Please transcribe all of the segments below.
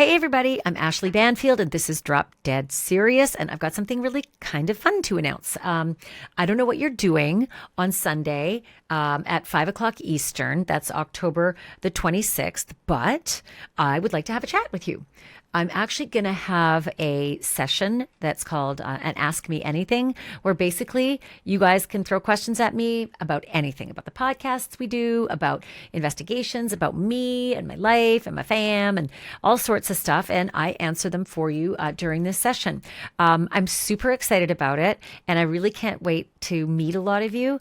Hey everybody, I'm Ashleigh Banfield and this is Drop Dead Serious, and I've got something really kind of fun to announce. I don't know what you're doing on Sunday at 5 o'clock Eastern. That's October the 26th, but I would like to have a chat with you. I'm actually going to have a session that's called an Ask Me Anything, where basically you guys can throw questions at me about anything, about the podcasts we do, about investigations, about me and my life and my fam and all sorts of stuff. And I answer them for you during this session. I'm super excited about it, and I really can't wait to meet a lot of you.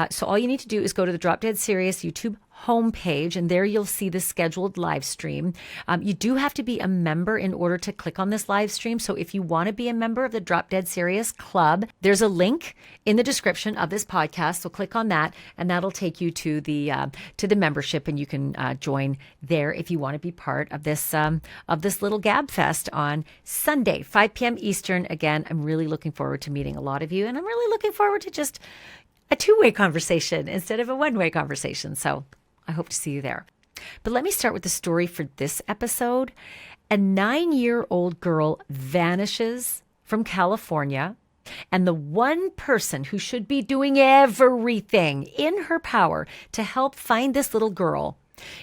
So all you need to do is go to the Drop Dead Serious YouTube homepage, and there you'll see the scheduled live stream. You do have to be a member in order to click on this live stream. So if you want to be a member of the Drop Dead Serious Club, there's a link in the description of this podcast. So click on that, and that'll take you to the membership, and you can join there if you want to be part of this little gab fest on Sunday, 5 p.m. Eastern. Again, I'm really looking forward to meeting a lot of you, and I'm really looking forward to just a two-way conversation instead of a one-way conversation. So I hope to see you there. But let me start with the story for this episode. A 9-year-old girl vanishes from California, and the one person who should be doing everything in her power to help find this little girl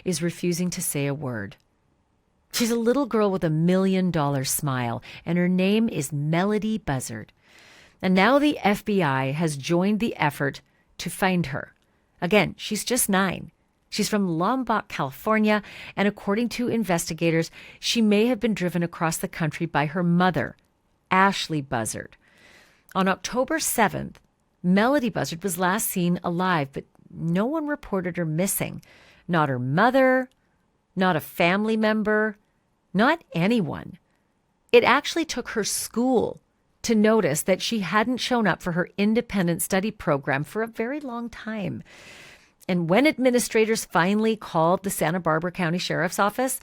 is refusing to say a word. She's a little girl with $1 million smile, and her name is Melodee Buzzard. And now the FBI has joined the effort to find her. Again, she's just 9. She's from Lompoc, California, and according to investigators, she may have been driven across the country by her mother, Ashlee Buzzard. On October 7th, Melodee Buzzard was last seen alive, but no one reported her missing. Not her mother, not a family member, not anyone. It actually took her school to notice that she hadn't shown up for her independent study program for a very long time. And when administrators finally called the Santa Barbara County Sheriff's Office,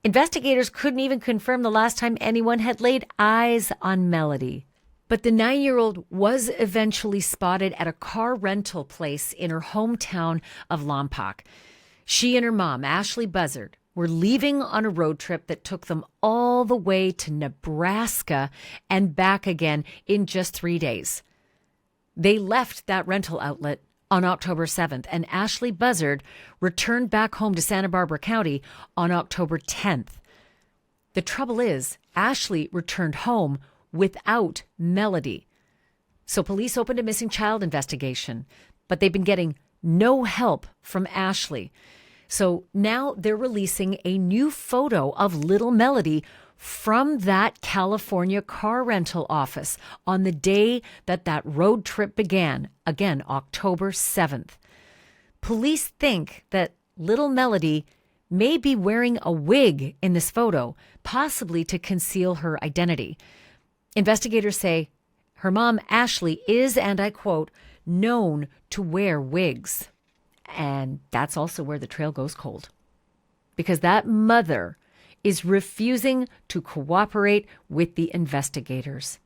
investigators couldn't even confirm the last time anyone had laid eyes on Melodee. But the 9-year-old was eventually spotted at a car rental place in her hometown of Lompoc. She and her mom, Ashlee Buzzard, were leaving on a road trip that took them all the way to Nebraska and back again in just 3 days. They left that rental outlet on October 7th, and Ashlee Buzzard returned back home to Santa Barbara County on October 10th. The trouble is, Ashlee returned home without Melodee. So police opened a missing child investigation, but they've been getting no help from Ashlee. So now they're releasing a new photo of little Melodee from that California car rental office on the day that road trip began, again, October 7th. Police think that little Melodee may be wearing a wig in this photo, possibly to conceal her identity. Investigators say her mom, Ashlee, is, and I quote, known to wear wigs. And that's also where the trail goes cold, because that mother is refusing to cooperate with the investigators.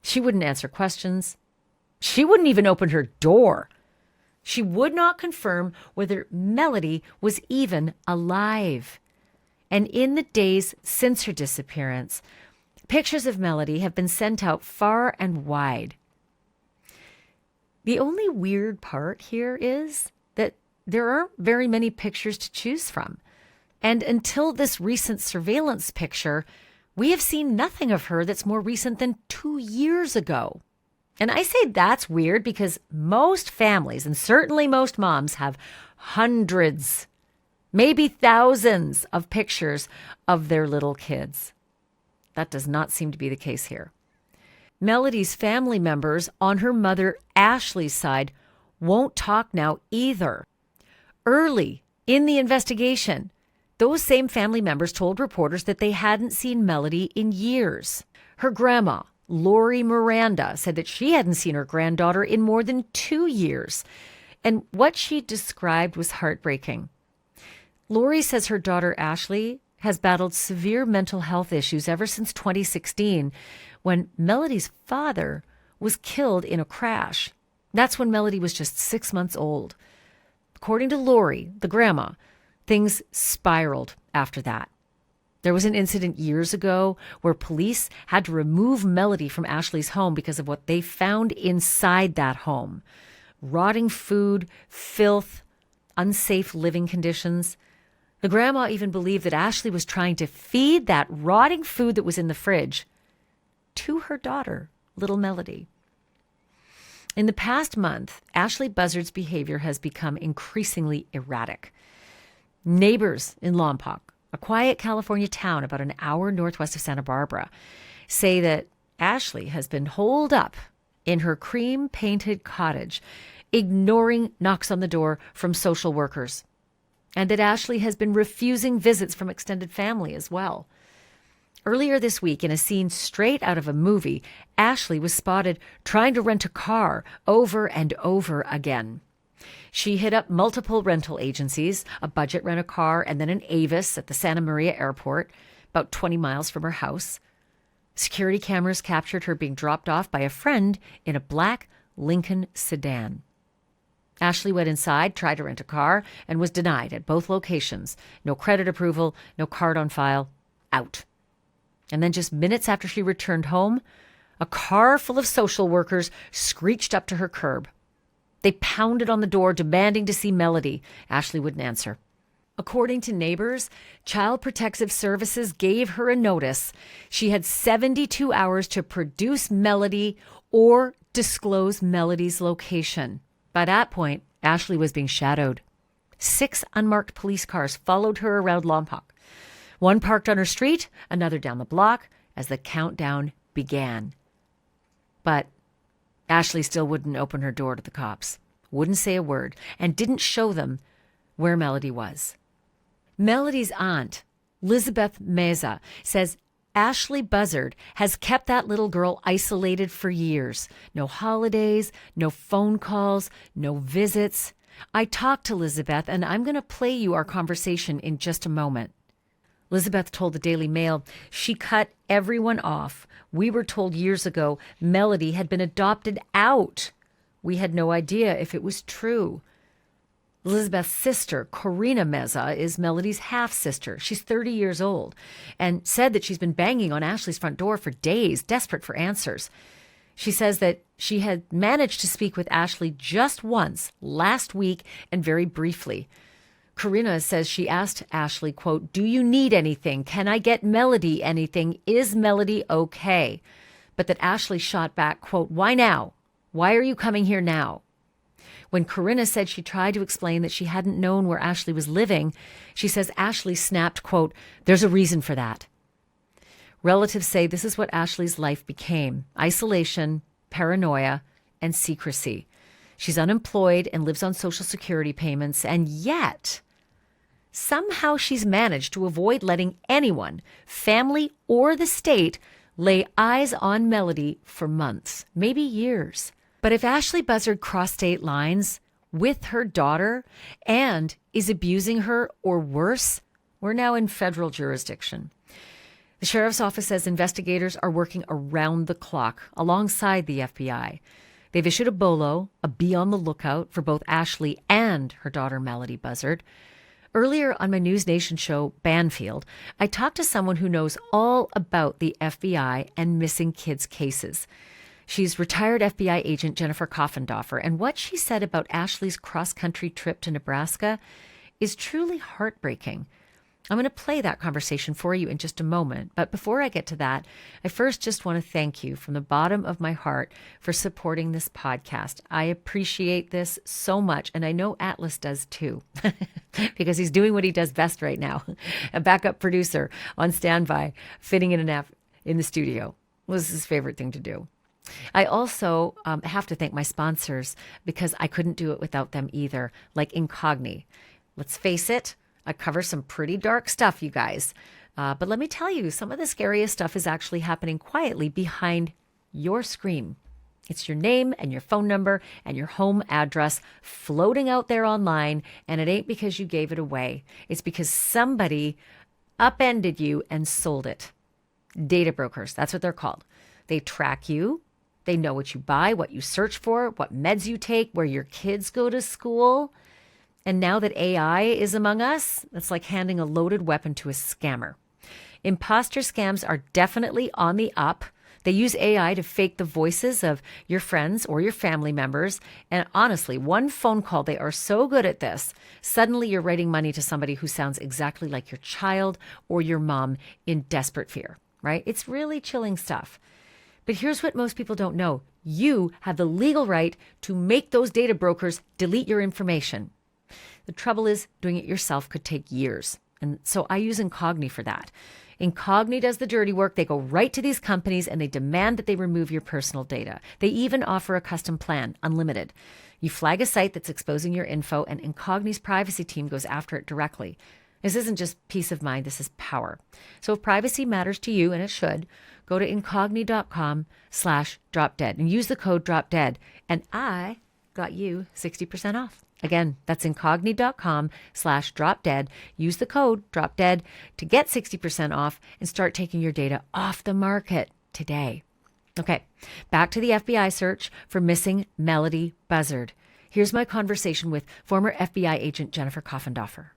She wouldn't answer questions. She wouldn't even open her door. She would not confirm whether Melodee was even alive. And in the days since her disappearance, pictures of Melodee have been sent out far and wide. The only weird part here is that there aren't very many pictures to choose from. And until this recent surveillance picture, we have seen nothing of her that's more recent than 2 years ago. And I say that's weird because most families, and certainly most moms, have hundreds, maybe thousands of pictures of their little kids. That does not seem to be the case here. Melodee's family members on her mother Ashlee's side won't talk now either. Early in the investigation, those same family members told reporters that they hadn't seen Melodee in years. Her grandma, Lori Miranda, said that she hadn't seen her granddaughter in more than 2 years. And what she described was heartbreaking. Lori says her daughter Ashlee has battled severe mental health issues ever since 2016, when Melodee's father was killed in a crash. That's when Melodee was just 6 months old. According to Lori, the grandma, things spiraled after that. There was an incident years ago where police had to remove Melodee from Ashleigh's home because of what they found inside that home. Rotting food, filth, unsafe living conditions. The grandma even believed that Ashleigh was trying to feed that rotting food that was in the fridge to her daughter, little Melodee. In the past month, Ashlee Buzzard's behavior has become increasingly erratic. Neighbors in Lompoc, a quiet California town about an hour northwest of Santa Barbara, say that Ashleigh has been holed up in her cream-painted cottage, ignoring knocks on the door from social workers, and that Ashleigh has been refusing visits from extended family as well. Earlier this week, in a scene straight out of a movie, Ashleigh was spotted trying to rent a car over and over again. She hit up multiple rental agencies, a Budget Rent-A-Car, and then an Avis at the Santa Maria airport, about 20 miles from her house. Security cameras captured her being dropped off by a friend in a black Lincoln sedan. Ashleigh went inside, tried to rent a car, and was denied at both locations. No credit approval, no card on file, out. And then just minutes after she returned home, a car full of social workers screeched up to her curb. They pounded on the door, demanding to see Melodee. Ashleigh wouldn't answer. According to neighbors, Child Protective Services gave her a notice. She had 72 hours to produce Melodee or disclose Melodee's location. By that point, Ashleigh was being shadowed. 6 unmarked police cars followed her around Lompoc. One parked on her street, another down the block, as the countdown began. But Ashleigh still wouldn't open her door to the cops, wouldn't say a word, and didn't show them where Melodee was. Melodee's aunt, Elizabeth Meza, says Ashlee Buzzard has kept that little girl isolated for years. No holidays, no phone calls, no visits. I talked to Elizabeth, and I'm going to play you our conversation in just a moment. Elizabeth told the Daily Mail she cut everyone off. We were told years ago Melodee had been adopted out. We had no idea if it was true. Elizabeth's sister, Corina Meza, is Melodee's half-sister. She's 30 years old and said that she's been banging on Ashleigh's front door for days, desperate for answers. She says that she had managed to speak with Ashleigh just once, last week, and very briefly. Corina says she asked Ashleigh, quote, "Do you need anything? Can I get Melodee anything? Is Melodee okay?" But that Ashleigh shot back, quote, "Why now? Why are you coming here now?" When Corina said she tried to explain that she hadn't known where Ashleigh was living, she says Ashleigh snapped, quote, "There's a reason for that." Relatives say this is what Ashleigh's life became: isolation, paranoia, and secrecy. She's unemployed and lives on Social Security payments, and yet somehow she's managed to avoid letting anyone, family or the state, lay eyes on Melodee for months, maybe years. But if Ashlee Buzzard crossed state lines with her daughter and is abusing her or worse, we're now in federal jurisdiction. The sheriff's office says investigators are working around the clock alongside the FBI. They've issued a BOLO, a be on the lookout, for both Ashleigh and her daughter Melodee Buzzard. Earlier on my NewsNation show, Banfield, I talked to someone who knows all about the FBI and missing kids cases. She's retired FBI agent Jennifer Koffendorfer, and what she said about Ashleigh's cross-country trip to Nebraska is truly heartbreaking. I'm going to play that conversation for you in just a moment. But before I get to that, I first just want to thank you from the bottom of my heart for supporting this podcast. I appreciate this so much, and I know Atlas does too, because he's doing what he does best right now. A backup producer on standby, fitting in an app in the studio was his favorite thing to do. I also have to thank my sponsors, because I couldn't do it without them either, like Incogni. Let's face it, I cover some pretty dark stuff, you guys. But let me tell you, some of the scariest stuff is actually happening quietly behind your screen. It's your name and your phone number and your home address floating out there online, and it ain't because you gave it away. It's because somebody upended you and sold it. Data brokers, that's what they're called. They track you. They know what you buy, what you search for, what meds you take, where your kids go to school. And now that AI is among us, it's like handing a loaded weapon to a scammer. Imposter scams are definitely on the up. They use AI to fake the voices of your friends or your family members. And honestly, one phone call, they are so good at this. Suddenly you're writing money to somebody who sounds exactly like your child or your mom in desperate fear, right? It's really chilling stuff. But here's what most people don't know. You have the legal right to make those data brokers delete your information. The trouble is, doing it yourself could take years. And so I use Incogni for that. Incogni does the dirty work. They go right to these companies and they demand that they remove your personal data. They even offer a custom plan, unlimited. You flag a site that's exposing your info and Incogni's privacy team goes after it directly. This isn't just peace of mind, this is power. So if privacy matters to you, and it should, go to incogni.com/dropdead and use the code dropdead. And I got you 60% off. Again, that's incogni.com/dropdead. Use the code dropdead to get 60% off and start taking your data off the market today. Okay, back to the FBI search for missing Melodee Buzzard. Here's my conversation with former FBI agent Jennifer Coffendorfer.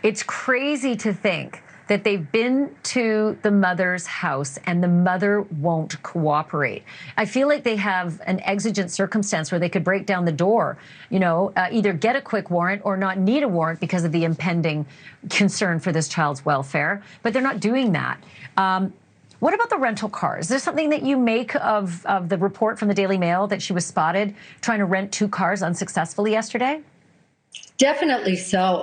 It's crazy to think that they've been to the mother's house and the mother won't cooperate. I feel like they have an exigent circumstance where they could break down the door, either get a quick warrant or not need a warrant because of the impending concern for this child's welfare, but they're not doing that. What about the rental car? Is there something that you make of the report from the Daily Mail that she was spotted trying to rent 2 cars unsuccessfully yesterday? Definitely so.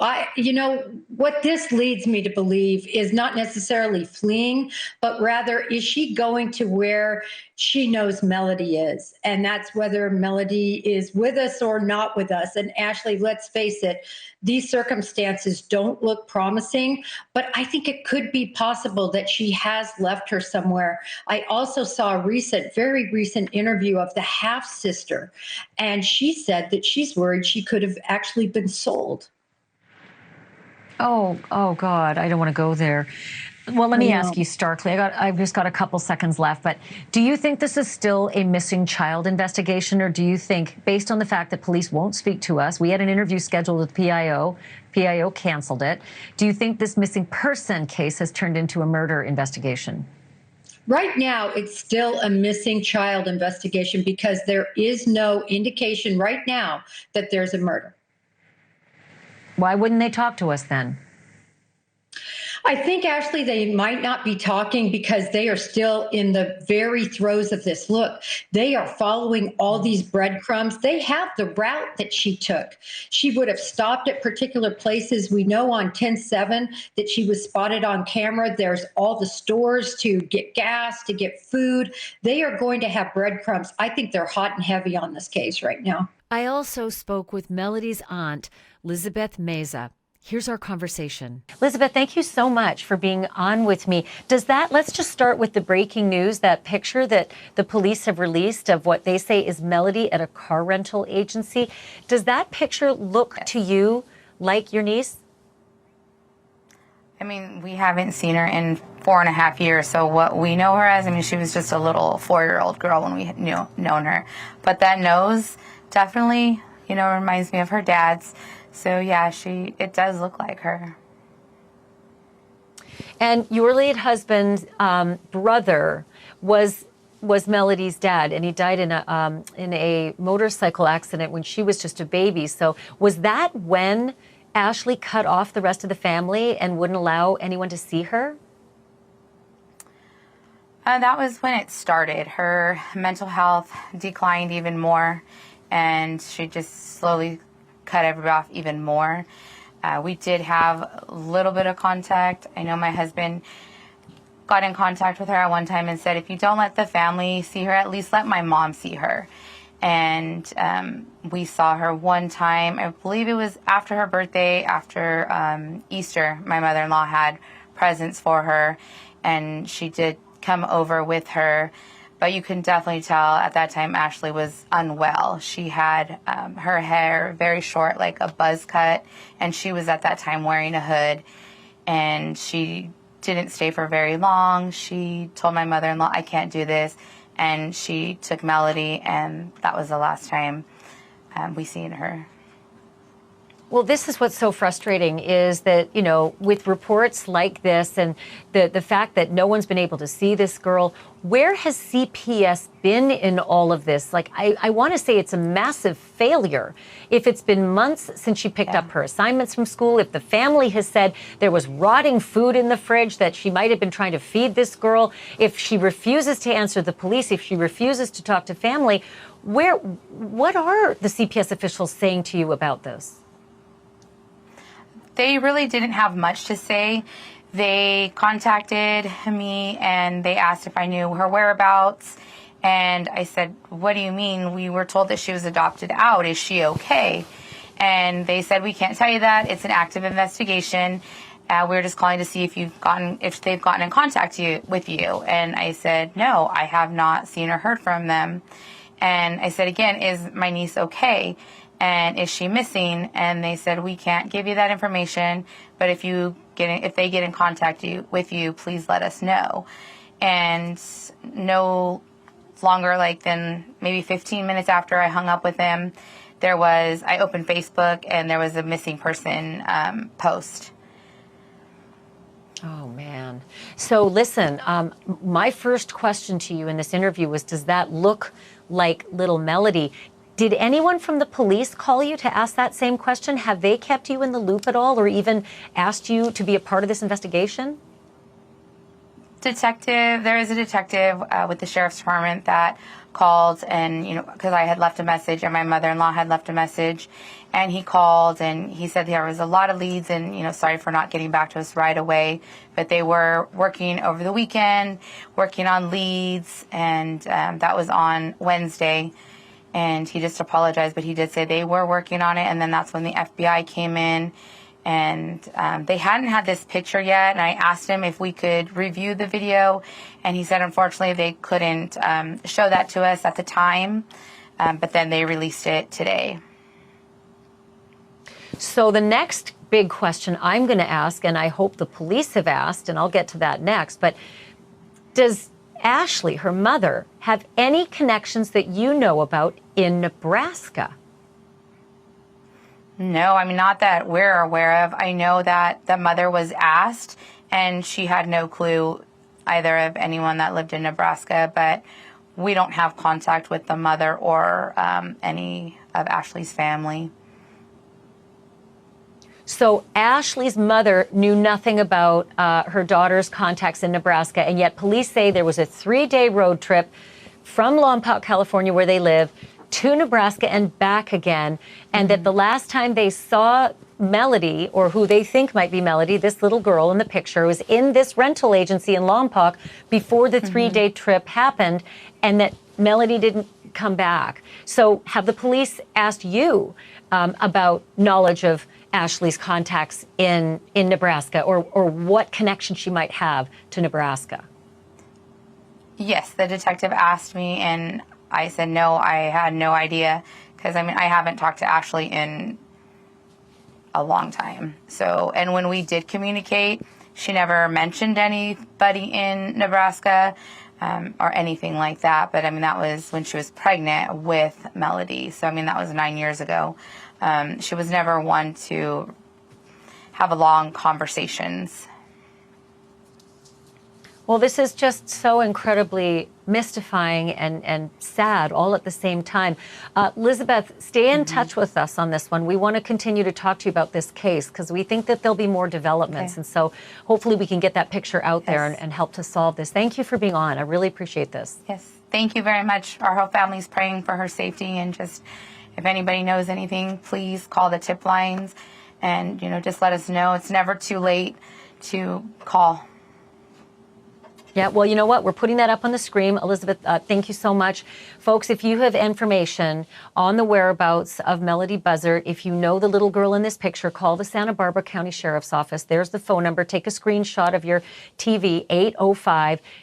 What this leads me to believe is not necessarily fleeing, but rather, is she going to where she knows Melodee is? And that's whether Melodee is with us or not with us. And Ashleigh, let's face it, these circumstances don't look promising, but I think it could be possible that she has left her somewhere. I also saw a very recent interview of the half-sister, and she said that she's worried she could have actually been sold. Oh God, I don't want to go there. Well, let me ask you starkly. I've just got a couple seconds left, but do you think this is still a missing child investigation, or do you think, based on the fact that police won't speak to us, we had an interview scheduled with PIO canceled it, do you think this missing person case has turned into a murder investigation? Right now, it's still a missing child investigation because there is no indication right now that there's a murder. Why wouldn't they talk to us then? I think, Ashleigh, they might not be talking because they are still in the very throes of this. Look, they are following all these breadcrumbs. They have the route that she took. She would have stopped at particular places. We know on 10/7 that she was spotted on camera. There's all the stores to get gas, to get food. They are going to have breadcrumbs. I think they're hot and heavy on this case right now. I also spoke with Melodee's aunt, Elizabeth Meza. Here's our conversation. Elizabeth, thank you so much for being on with me. Let's just start with the breaking news, that picture that the police have released of what they say is Melodee at a car rental agency. Does that picture look to you like your niece? I mean, we haven't seen her in 4.5 years, so what we know her as, she was just a little 4-year-old girl when we known her. But that nose definitely, reminds me of her dad's. So yeah, it does look like her. And your late husband's brother was Melodee's dad, and he died in a motorcycle accident when she was just a baby. So was that when Ashleigh cut off the rest of the family and wouldn't allow anyone to see her? That was when it started. Her mental health declined even more, and she just slowly cut everybody off even more. We did have a little bit of contact. I know my husband got in contact with her at one time and said, if you don't let the family see her, at least let my mom see her. And we saw her one time, I believe it was after her birthday, after Easter. My mother-in-law had presents for her, and she did come over with her. But you can definitely tell at that time Ashleigh was unwell. She had her hair very short, like a buzz cut, and she was at that time wearing a hood. And she didn't stay for very long. She told my mother-in-law, I can't do this. And she took Melodee, and that was the last time we seen her. Well, this is what's so frustrating is that, you know, with reports like this and the fact that no one's been able to see this girl, where has CPS been in all of this? Like, I want to say it's a massive failure. If it's been months since she picked up her assignments from school, if the family has said there was rotting food in the fridge that she might have been trying to feed this girl, if she refuses to answer the police, if she refuses to talk to family, what are the CPS officials saying to you about this? They really didn't have much to say. They contacted me and they asked if I knew her whereabouts. And I said, what do you mean? We were told that she was adopted out. Is she okay? And they said, we can't tell you that. It's an active investigation. We're just calling to see if they've gotten in contact with you. And I said, no, I have not seen or heard from them. And I said, again, is my niece okay? And is she missing? And they said, we can't give you that information, but if they get in contact with you, please let us know. And no longer than maybe 15 minutes after I hung up with them, I opened Facebook and there was a missing person post. Oh, man. So listen, my first question to you in this interview was, does that look like little Melodee? Did anyone from the police call you to ask that same question? Have they kept you in the loop at all or even asked you to be a part of this investigation? There is a detective with the sheriff's department that called and, because I had left a message and my mother-in-law had left a message, and he called and he said there was a lot of leads and, sorry for not getting back to us right away, but they were working over the weekend, working on leads, and that was on Wednesday. And he just apologized, but he did say they were working on it. And then that's when the FBI came in, and they hadn't had this picture yet. And I asked him if we could review the video, and he said, unfortunately, they couldn't show that to us at the time. But then they released it today. So the next big question I'm going to ask, and I hope the police have asked, and I'll get to that next, but does Ashlee, her mother, have any connections that you know about in Nebraska? No, not that we're aware of. I know that the mother was asked, and she had no clue either of anyone that lived in Nebraska, but we don't have contact with the mother or any of Ashlee's family. So Ashlee's mother knew nothing about her daughter's contacts in Nebraska, and yet police say there was a 3-day road trip from Lompoc, California, where they live, to Nebraska and back again, and that the last time they saw Melodee, or who they think might be Melodee, this little girl in the picture, was in this rental agency in Lompoc before the 3-day trip happened, and that Melodee didn't come back. So have the police asked you about knowledge of Ashlee's contacts in Nebraska, or what connection she might have to Nebraska? Yes, the detective asked me, and I said no, I had no idea, because I haven't talked to Ashlee in a long time. So, and when we did communicate, she never mentioned anybody in Nebraska or anything like that. But that was when she was pregnant with Melodee. So that was 9 years ago. She was never one to have long conversations. Well, this is just so incredibly mystifying and sad all at the same time. Elizabeth, stay in touch with us on this one. We want to continue to talk to you about this case because we think that there'll be more developments. Okay. And so hopefully we can get that picture out there and help to solve this. Thank you for being on. I really appreciate this. Yes, thank you very much. Our whole family's praying for her safety, and just if anybody knows anything, please call the tip lines and, just let us know. It's never too late to call. Yeah, well, you know what? We're putting that up on the screen. Elizabeth, thank you so much. Folks, if you have information on the whereabouts of Melodee Buzzard, if you know the little girl in this picture, call the Santa Barbara County Sheriff's Office. There's the phone number. Take a screenshot of your TV,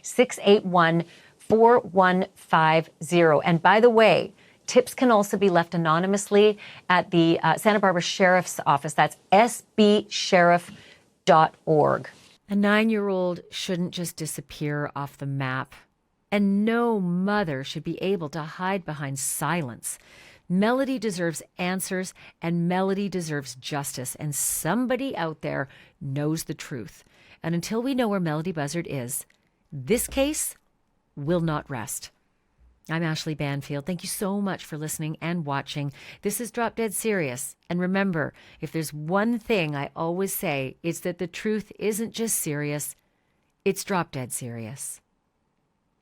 805-681-4150. And by the way, tips can also be left anonymously at the Santa Barbara Sheriff's Office. That's sbsheriff.org. A 9-year-old shouldn't just disappear off the map, and no mother should be able to hide behind silence. Melodee deserves answers, and Melodee deserves justice, and somebody out there knows the truth. And until we know where Melodee Buzzard is, this case will not rest. I'm Ashleigh Banfield. Thank you so much for listening and watching. This is Drop Dead Serious. And remember, if there's one thing I always say, it's that the truth isn't just serious, it's drop dead serious.